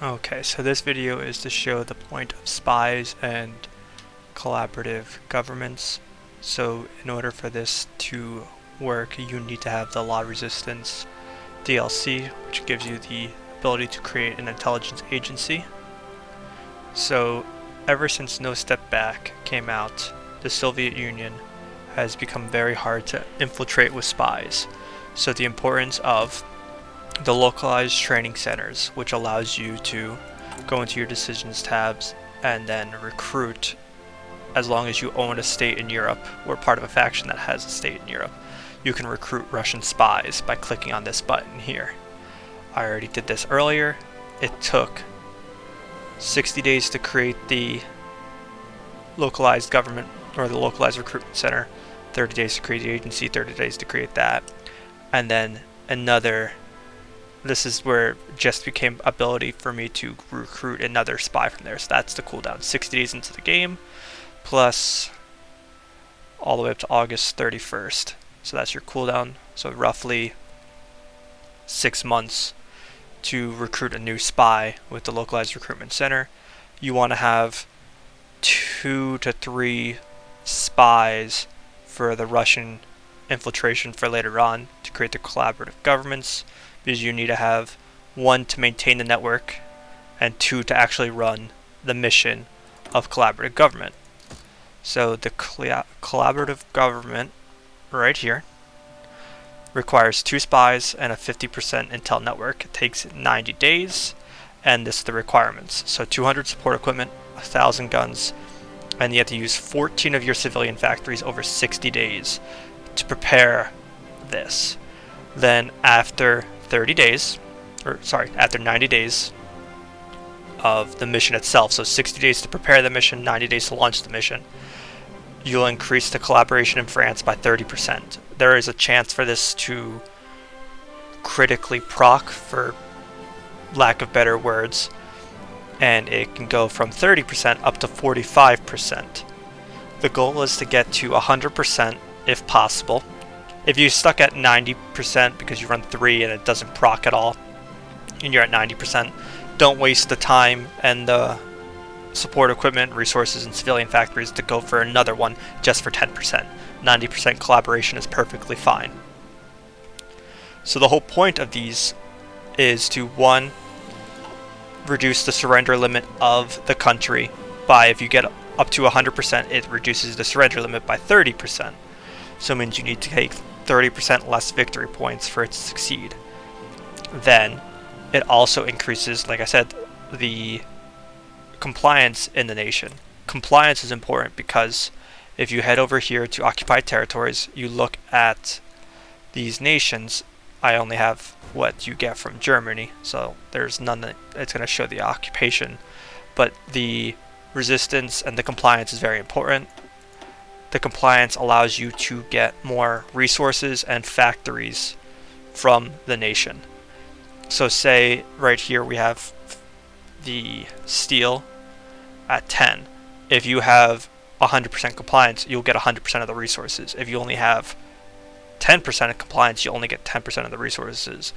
Okay, so this video is to show the point of spies and collaborative governments. So in order for this to work, you need to have the law resistance DLC, which gives you the ability to create an intelligence agency. So ever since No Step Back came out, the Soviet Union has become very hard to infiltrate with spies. So the importance of the localized training centers, which allows you to go into your decisions tabs and then recruit as long as you own a state in Europe or part of a faction that has a state in Europe. You can recruit Russian spies by clicking on this button here. I already did this earlier. It took 60 days to create the localized government or the localized recruitment center, 30 days to create the agency, 30 days to create that, and then this is where it just became ability for me to recruit another spy from there. So that's the cooldown. 60 days into the game, plus all the way up to August 31st. So that's your cooldown. So roughly 6 months to recruit a new spy with the Localized Recruitment Center. You want to have 2 to 3 spies for the Russian infiltration for later on to create the collaborative governments, because you need to have 1 to maintain the network and 2 to actually run the mission of collaborative government. So the collaborative government right here requires 2 spies and a 50% intel network. It takes 90 days, and this is the requirements. So 200 support equipment, 1,000 guns, and you have to use 14 of your civilian factories over 60 days to prepare this. Then after 30 days, after 90 days of the mission itself, so 60 days to prepare the mission, 90 days to launch the mission, you'll increase the collaboration in France by 30%. There is a chance for this to critically proc, for lack of better words, and it can go from 30% up to 45%. The goal is to get to 100% if possible. If you're stuck at 90% because you run 3 and it doesn't proc at all, and you're at 90%, don't waste the time and the support equipment, resources, and civilian factories to go for another one just for 10%. 90% collaboration is perfectly fine. So the whole point of these is to, 1, reduce the surrender limit of the country by, if you get up to 100%, it reduces the surrender limit by 30%. So it means you need to take 30% less victory points for it to succeed. Then it also increases, like I said, the compliance in the nation. Compliance is important because if you head over here to occupied territories, you look at these nations. I only have what you get from Germany, so there's none that it's going to show the occupation, but the resistance and the compliance is very important. The compliance allows you to get more resources and factories from the nation. So say right here we have the steel at 10. If you have 100% compliance, you'll get 100% of the resources. If you only have 10% of compliance, you only get 10% of the resources.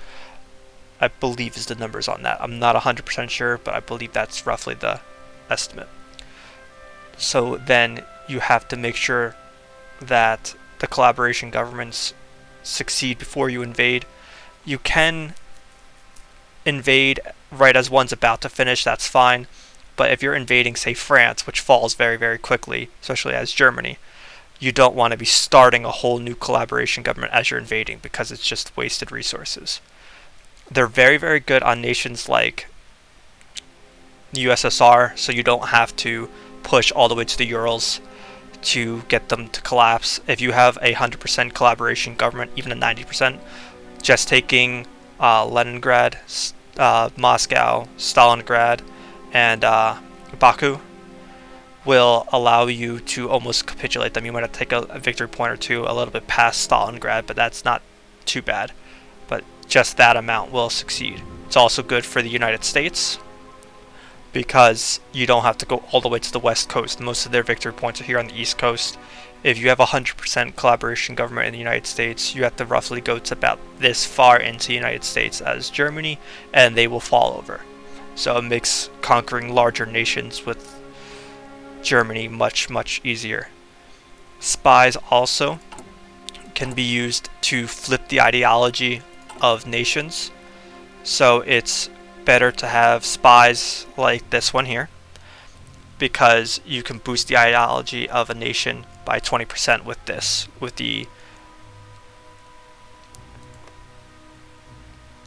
I believe is the numbers on that. I'm not 100% sure, but I believe that's roughly the estimate. So then you have to make sure that the collaboration governments succeed before you invade. You can invade right as one's about to finish, that's fine. But if you're invading, say, France, which falls very, very quickly, especially as Germany, you don't want to be starting a whole new collaboration government as you're invading, because it's just wasted resources. They're very, very good on nations like the USSR, so you don't have to push all the way to the Urals to get them to collapse. If you have a 100% collaboration government, even a 90%, just taking Leningrad, Moscow, Stalingrad, and Baku will allow you to almost capitulate them. You might have to take a victory point or 2 a little bit past Stalingrad, but that's not too bad. But just that amount will succeed. It's also good for the United States because you don't have to go all the way to the West Coast. Most of their victory points are here on the East Coast. If you have 100% collaboration government in the United States, you have to roughly go to about this far into the United States as Germany, and they will fall over. So it makes conquering larger nations with Germany much, much easier. Spies also can be used to flip the ideology of nations. So it's better to have spies like this one here, because you can boost the ideology of a nation by 20% with this, with the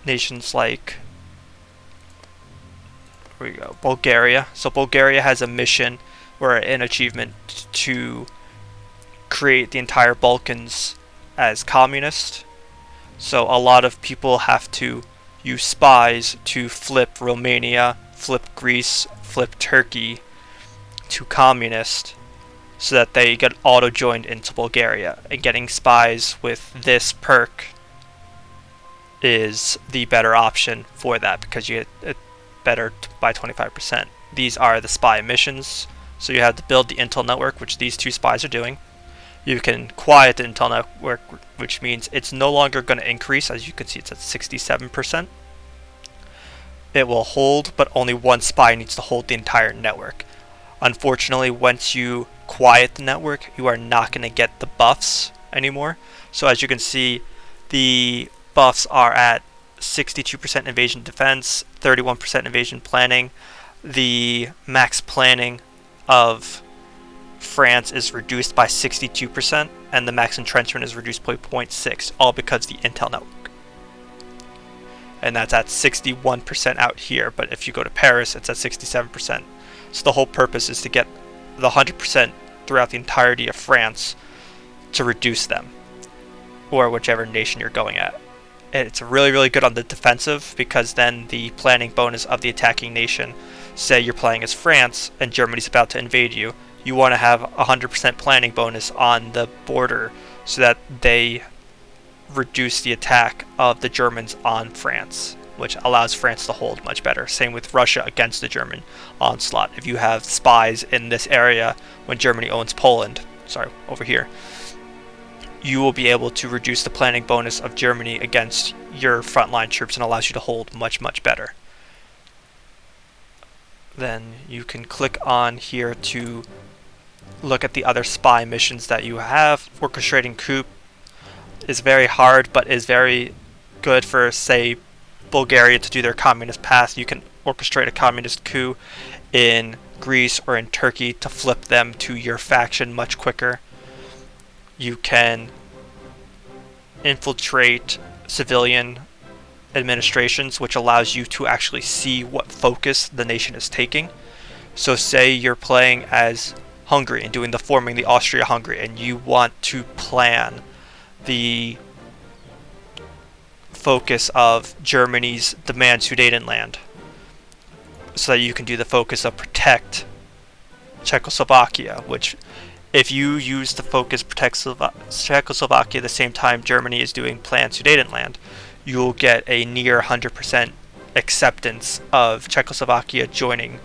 nations like, here we go, Bulgaria. So Bulgaria has a mission or an achievement to create the entire Balkans as communist. So a lot of people have to use spies to flip Romania, flip Greece, flip Turkey to communist, so that they get auto-joined into Bulgaria. And getting spies with this perk is the better option for that, because you get it better by 25%. These are the spy missions. So you have to build the intel network, which these two spies are doing. You can quiet the intel network, which means it's no longer going to increase. As you can see, it's at 67%. It will hold, but only one spy needs to hold the entire network. Unfortunately, once you quiet the network, you are not going to get the buffs anymore. So as you can see, the buffs are at 62% invasion defense, 31% invasion planning. The max planning of France is reduced by 62%, and the max entrenchment is reduced by 0.6, all because of the intel network. And that's at 61% out here, but if you go to Paris, it's at 67%. So the whole purpose is to get the 100% throughout the entirety of France to reduce them, or whichever nation you're going at. And it's really, really good on the defensive, because then the planning bonus of the attacking nation, say you're playing as France and Germany's about to invade you, you want to have 100% planning bonus on the border so that they reduce the attack of the Germans on France, which allows France to hold much better. Same with Russia against the German onslaught. If you have spies in this area when Germany owns Poland, over here, you will be able to reduce the planning bonus of Germany against your frontline troops, and allows you to hold much, much better. Then you can click on here to look at the other spy missions that you have. Orchestrating coup is very hard, but is very good for, say, Bulgaria to do their communist path. You can orchestrate a communist coup in Greece or in Turkey to flip them to your faction much quicker. You can infiltrate civilian administrations, which allows you to actually see what focus the nation is taking. So say you're playing as Hungary and doing the forming the Austria-Hungary, and you want to plan the focus of Germany's demand Sudetenland, so that you can do the focus of protect Czechoslovakia, which if you use the focus protect Czechoslovakia at the same time Germany is doing plan Sudetenland, you'll get a near 100% acceptance of Czechoslovakia joining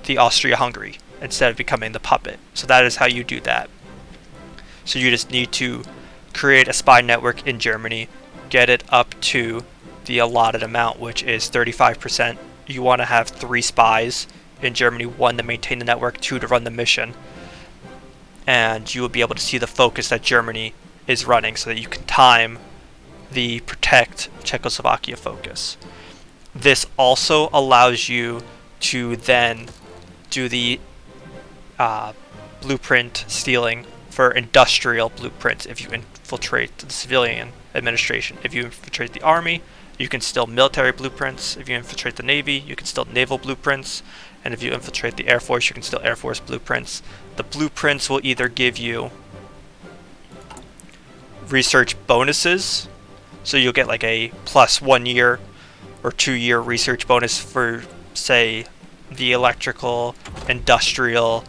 the Austria-Hungary instead of becoming the puppet. So that is how you do that. So you just need to create a spy network in Germany, get it up to the allotted amount, which is 35%. You want to have 3 spies in Germany, 1 to maintain the network, 2 to run the mission, and you will be able to see the focus that Germany is running, so that you can time the protect Czechoslovakia focus. This also allows you to then do the blueprint stealing for industrial blueprints if you infiltrate the civilian administration. If you infiltrate the army, you can steal military blueprints. If you infiltrate the navy, you can steal naval blueprints. And if you infiltrate the air force, you can steal air force blueprints. The blueprints will either give you research bonuses, so you'll get like a plus 1 year or 2 year research bonus for, say, the electrical, industrial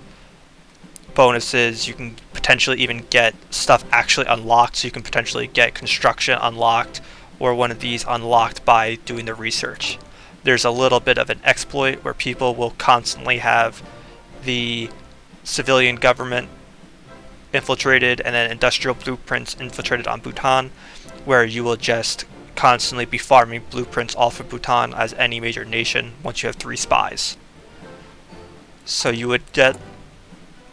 bonuses. You can potentially even get stuff actually unlocked, so you can potentially get construction unlocked, or one of these unlocked by doing the research. There's a little bit of an exploit where people will constantly have the civilian government infiltrated and then industrial blueprints infiltrated on Bhutan, where you will just constantly be farming blueprints off of Bhutan as any major nation once you have 3 spies. So you would get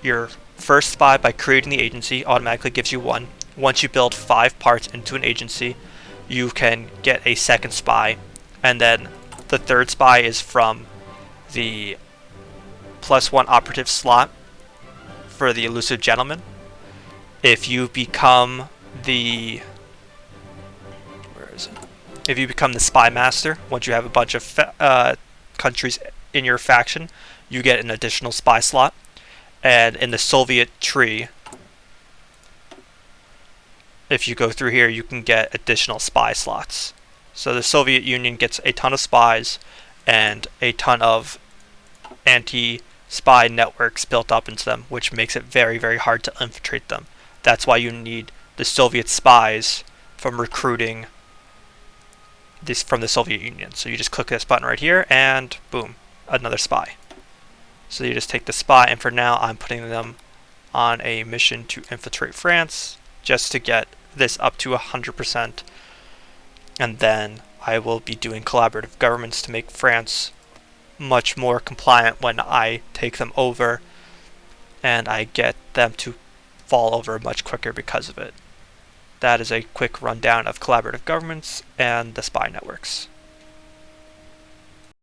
your first spy by creating the agency, automatically gives you 1. Once you build 5 parts into an agency, you can get a second spy, and then the third spy is from the +1 operative slot for the elusive gentleman. If you become the if you become the spy master, once you have a bunch of countries in your faction, you get an additional spy slot. And in the Soviet tree, if you go through here, you can get additional spy slots. So the Soviet Union gets a ton of spies and a ton of anti-spy networks built up into them, which makes it very, very hard to infiltrate them. That's why you need the Soviet spies from recruiting this from the Soviet Union. So you just click this button right here and boom, another spy. So you just take the spy, and for now I'm putting them on a mission to infiltrate France just to get this up to 100%, and then I will be doing collaborative governments to make France much more compliant when I take them over, and I get them to fall over much quicker because of it. That is a quick rundown of collaborative governments and the spy networks.